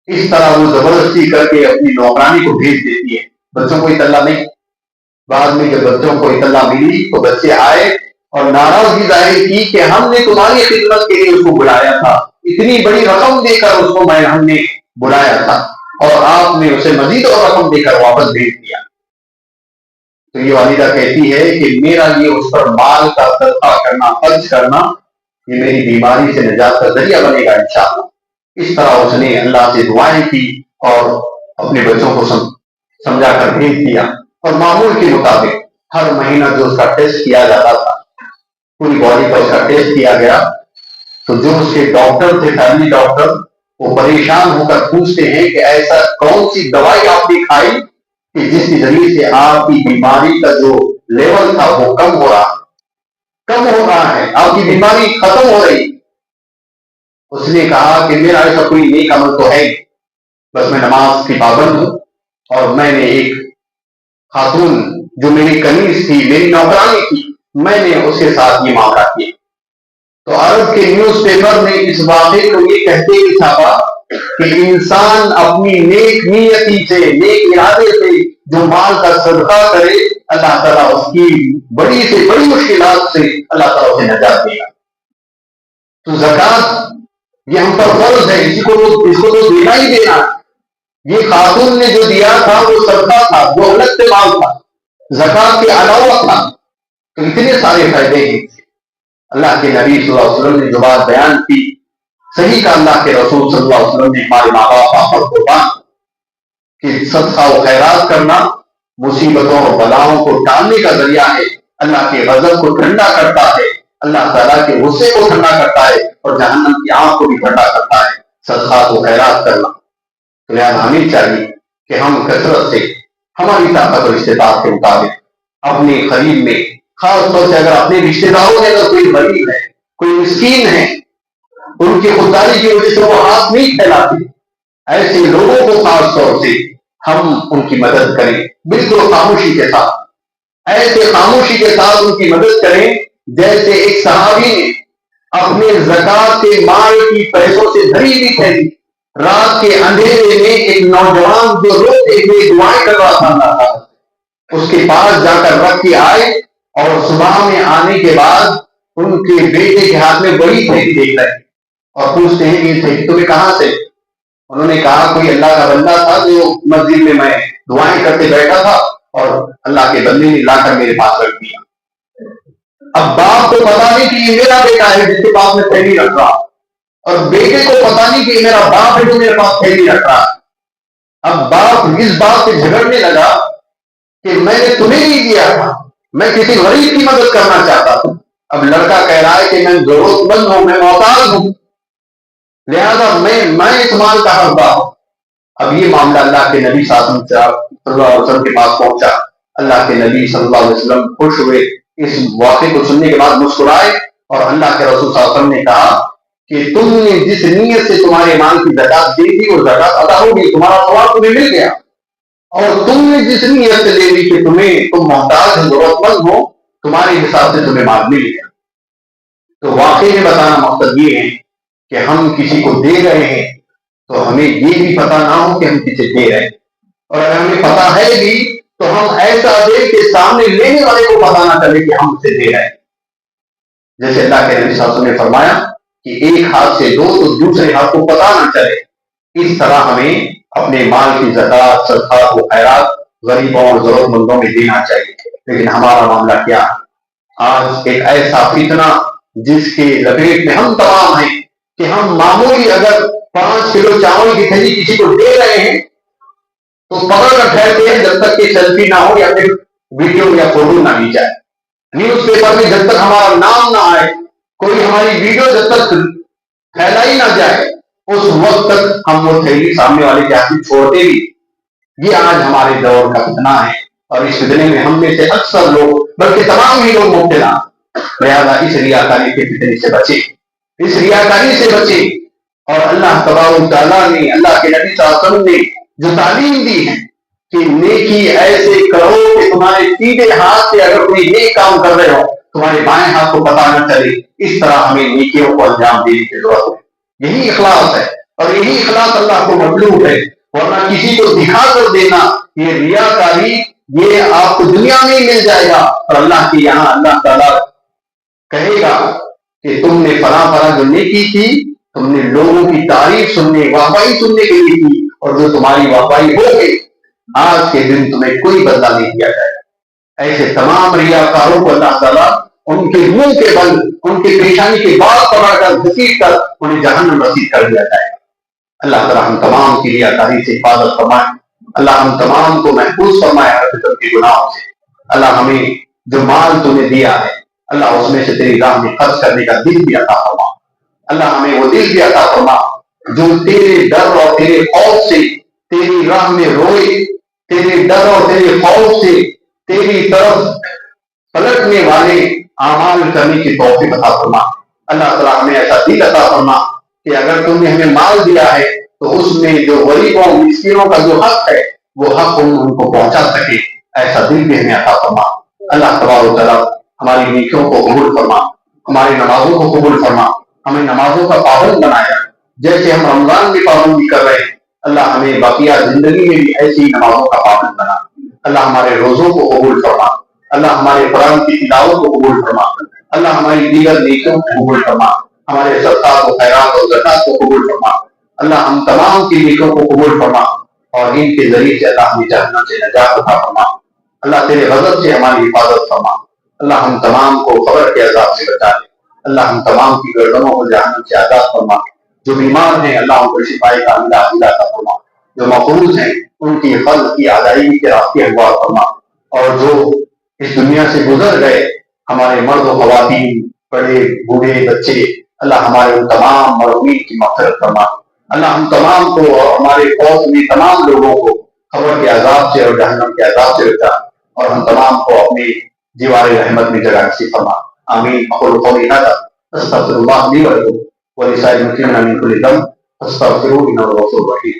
اس طرح وہ زبردستی کر کے اپنی نوکرانی کو بھیج دیتی ہے، بچوں کو اطلاع نہیں۔ بعد میں جب بچوں کو اطلاع ملی تو بچے آئے اور ناراضگی ظاہر کی کہ ہم نے تمہاری خدمت کے لیے اس کو بلایا تھا، اتنی بڑی رقم دے کر اس کو ہم نے بلایا تھا اور آپ نے اسے مزید اور رقم دے کر واپس بھیج دیا۔ تو یہ والدہ کہتی ہے کہ میرا یہ اس پر مال کا صدقہ کرنا، خرچ کرنا، یہ میری بیماری سے نجات کا ذریعہ بنے گا انشاءاللہ۔ اس طرح اس نے اللہ سے دعائیں کی اور اپنے بچوں کو سمجھا کر بھیج دیا، اور معمول کے مطابق ہر مہینہ جو اس کا ٹیسٹ کیا جاتا تھا، پوری باڈی کا اس کا ٹیسٹ کیا گیا، تو جو اس کے ڈاکٹر تھے، فیملی ڈاکٹر، وہ پریشان ہو کر پوچھتے ہیں کہ ایسا کون سی دوائی آپ نے کھائی کہ جس کے ذریعے سے آپ کی بیماری کا جو لیول تھا وہ کم ہو رہا ہے، آپ کی بیماری ختم ہو رہی۔ اس نے کہا کہ میرا ایسا کوئی نیک عمل تو ہے، بس میں نماز کی پابند ہوں، اور میں نے ایک خاتون جو میری کنیز تھی، میری نوکرانی تھی، میں نے اس کے ساتھ یہ معاملہ کیا۔ تو عرب کے نیوز پیپر نے اس واقعے کو یہ کہتے ہوئے چھاپا کہ انسان اپنی نیک نیتی سے، نیک ارادے سے جو مال کا صدقہ کرے، اللہ تعالیٰ اس کی بڑی سے بڑی مشکلات سے اللہ تعالیٰ اسے نجات دے گا۔ تو زکوٰۃ یہ ہم پر فرض ہے، اس کو تو دینا ہی دینا۔ یہ خاتون نے جو دیا تھا وہ صدقہ تھا، وہ الگ سے مال تھا، زکوٰۃ کے علاوہ تھا۔ تو اتنے سارے فائدے ہیں۔ اللہ کے نبی صلی اللہ علیہ وسلم نے جو بات بیان کی، صحیح کا اللہ کے رسول صلی اللہ علیہ وسلم نے ہمارے ماں باپ پر قربان کہ صدقہ و خیرات کرنا مصیبتوں اور بلاؤں کو ٹالنے کا ذریعہ ہے، اللہ کے غضب کو ٹھنڈا کرتا ہے، اللہ تعالیٰ کے غصے کو ٹھنڈا کرتا ہے، اور جہنم کی آنکھ کو بھی ٹھنڈا کرتا ہے صدقات و خیرات کرنا۔ لہٰذا ہمیں چاہیے کہ ہم کثرت سے ہماری طاقت اور استطاعت کے مطابق اپنے قریب میں، خاص طور سے اگر اپنے رشتے داروں میں اگر کوئی غریب ہے، کوئی مسکین ہے، ان کی خودداری کی وجہ سے وہ ہاتھ نہیں پھیلاتے، ایسے لوگوں کو خاص طور سے ہم ان کی مدد کریں، بالکل خاموشی کے ساتھ، ایسے خاموشی کے ساتھ ان کی مدد کریں جیسے ایک صحابی نے اپنے زکوٰۃ کے مال کی پیسوں سے بھری ہوئی تھیلی رات کے اندھیرے میں ایک نوجوان جو روتے ہوئے دعائیں کر رہا تھا، اس کے پاس جا کر رکھ کے آئے، اور صبح میں آنے کے بعد ان کے بیٹے کے ہاتھ میں بڑی تھیلی دیکھ رہے اور پوچھتے ہیں یہ تھیلی تمہیں کہاں سے؟ انہوں نے کہا کوئی اللہ کا بندہ تھا جو مسجد میں دعائیں کرتے بیٹھا تھا، اور اللہ کے بندے نے لا کر میرے پاس رکھ دیا۔ اب باپ کو پتا نہیں کہ یہ میرا بیٹا ہے جس کے پاس میں تھیلی رکھ رہا، اور بیٹے کو پتا نہیں کہ میرا باپ ہے جو میرے پاس تھیلی رکھ رہا۔ اب باپ اس بات سے جھگڑنے لگا کہ میں نے تمہیں نہیں دیا تھا، میں کسی غریب کی مدد کرنا چاہتا تھا۔ اب لڑکا کہہ رہا ہے کہ میں ضرورت مند ہوں، میں محتاج ہوں، لہذا میں اس مال کا حقدار ہوں۔ اب یہ معاملہ اللہ کے نبی صلی اللہ علیہ وسلم کے پاس پہنچا۔ اللہ کے نبی صلی اللہ علیہ وسلم خوش ہوئے، اس واقعے کو سننے کے بعد مسکرائے اور اللہ کے رسول صلی اللہ علیہ وسلم نے کہا کہ تم نے جس نیت سے تمہارے مال کی زکات دی تھی وہ زکات ادا ہوگی، تمہارا ثواب تمہیں مل گیا، اور تم نے جس نیت سے دے دی کہ تم محتاج ہو، ضرورت مند ہو، تمہارے حساب سے تمہیں مال مل گیا۔ تو واقعی میں بتانا مقصد یہ ہے کہ ہم کسی کو دے رہے ہیں تو ہمیں یہ بھی پتا نہ ہو کہ ہم کسے دے رہے ہیں، اور اگر ہمیں پتا ہے بھی تو ہم ایسا دے کہ سامنے لینے والے کو پتا نہ چلے کہ ہم اسے دے رہے ہیں۔ جیسے اللہ کے نبی صلی اللہ علیہ وسلم نے فرمایا کہ ایک ہاتھ سے دو تو دوسرے ہاتھ کو پتا نہ چلے، اس طرح ہمیں اپنے مال کی زکات، صدقات و خیرات غریبوں اور ضرورت مندوں میں دینا چاہیے۔ لیکن ہمارا معاملہ کیا ہے؟ آج ایک ایسا فتنہ جس کے لپیٹ میں ہم تمام ہیں کہ ہم معمولی اگر 5 کلو چاول کی تھیلی کسی کو دے رہے ہیں تو پکڑ کر ٹھہرتے ہیں جب تک کہ سیلفی نہ ہو یا پھر ویڈیو یا فوٹو نہ لی جائے۔ نیوز پیپر میں جب تک ہمارا نام نہ آئے، کوئی ہماری ویڈیو جب تک پھیلائی نہ جائے، اس وقت تک ہم وہ تھیلی سامنے والے کے ہاتھ میں چھوڑتے بھی۔ یہ آج ہمارے دور کا فتنہ ہے، اور اس فتنے میں ہم میں سے اکثر لوگ بلکہ تمام ہی لوگ مبتلا۔ لہٰذا اس ریاکاری کے فتنے سے بچے، اس ریاکاری سے بچے، اور اللہ تبارک و تعالیٰ نے، اللہ کے نبی صلی اللہ علیہ وسلم نے جو تعلیم دی ہے کہ نیکی ایسے کرو کہ تمہارے سیدھے ہاتھ سے اگر کوئی نیک کام کر رہے ہو تمہارے بائیں ہاتھ کو پتا نہ چلے، اس طرح ہمیں نیکیوں کو انجام دینے کی ضرورت ہے۔ یہی اخلاص ہے، اور یہی اخلاص اللہ کو مطلوب ہے، ورنہ کسی کو دکھا کر دینا، یہ ریاکاری، یہ آپ کو دنیا میں ہی مل جائے گا، اور اللہ کے یہاں اللہ تعالیٰ کہے گا کہ تم نے فلاں فلاں جو نیکی کی، تم نے لوگوں کی تعریف سننے، واہوائی سننے کے لیے کی، اور جو تمہاری واہوائی ہو گئی، آج کے دن تمہیں کوئی بدلہ نہیں دیا جائے گا۔ ایسے تمام ریاکاروں کو اللہ تعالیٰ ان کے منہ کے بل، ان کی پریشانی کے بال پکڑ کر گھسیٹ کر انہیں جہنم رسید کر دیا جائے گا۔ اللہ تعالیٰ ہم تمام کی ریاکاری سے حفاظت فرمائے، اللہ ہم تمام کو محفوظ فرمائے ہر قسم کے گناہوں سے۔ اللہ ہمیں جو مال تمہیں دیا ہے، اللہ اس میں سے تیری راہ میں خرچ کرنے کا دل بھی عطا فرما۔ اللہ ہمیں وہ دل بھی عطا فرما جو تیرے ڈر اور تیرے خوف سے تیری راہ میں روئے، تیرے ڈر اور تیرے خوف سے تیری طرف پلٹنے والے اعمال کرنے کی توفیق عطا فرما۔ اللہ تعالیٰ ہمیں ایسا دل عطا فرما کہ اگر تم نے ہمیں مال دیا ہے تو اس میں جو غریبوں مسکینوں کا جو حق ہے وہ حق ان کو پہنچا سکے، ایسا دل بھی ہمیں عطا فرما۔ اللہ تبارک و تعالیٰ ہماری نیکیوں کو قبول فرما، ہماری نمازوں کو قبول فرما، ہمیں نمازوں کا پابند بنایا جیسے ہم رمضان میں پابندی کر رہے ہیں۔ اللہ ہمیں باقیہ زندگی میں بھی ایسی نمازوں کا پابند بنا۔ اللہ ہمارے روزوں کو قبول فرما، اللہ ہمارے قرآن کی تلاوت کو قبول فرما، اللہ ہماری دیگر نیکیوں کو قبول فرما، ہمارے صدقات و خیرات اور زکات کو قبول فرما۔ اللہ ہم تمام کی نیکیوں کو قبول فرما، اور ان کے ذریعے سے اللہ ہمیں جہنم سے نجات عطا فرما۔ اللہ تیرے غضب سے ہماری حفاظت فرما۔ اللہ ہم تمام کو قبر کے عذاب سے بچا لے۔ اللہ ہم تمام کی گردنوں کو جہنم سے آزاد فرما۔ جو بیمار ہیں اللہ ان کو شفائے کاملہ عطا فرما۔ جو مقروض ہیں ان کی قرض کی ادائیگی کے راستے ہموار فرما، اور جو اس دنیا سے گزر گئے ہمارے مرد و خواتین، بڑے بوڑھے بچے، اللہ ہمارے ان تمام مرحومین کی مغفرت فرما۔ اللہ ہم تمام کو اور ہمارے فوج میں تمام لوگوں کو قبر کے عذاب سے اور جہنم کے عذاب سے بچا، اور ہم تمام کو اپنی دیوار رحمت میں جگہ نصیب فرما۔ آمین۔ اقول قولی ھذا استغفر اللہ لی ولکم ولسائر المسلمین من کل ذنب فاستغفروہ انہ هو الغفور الرحیم۔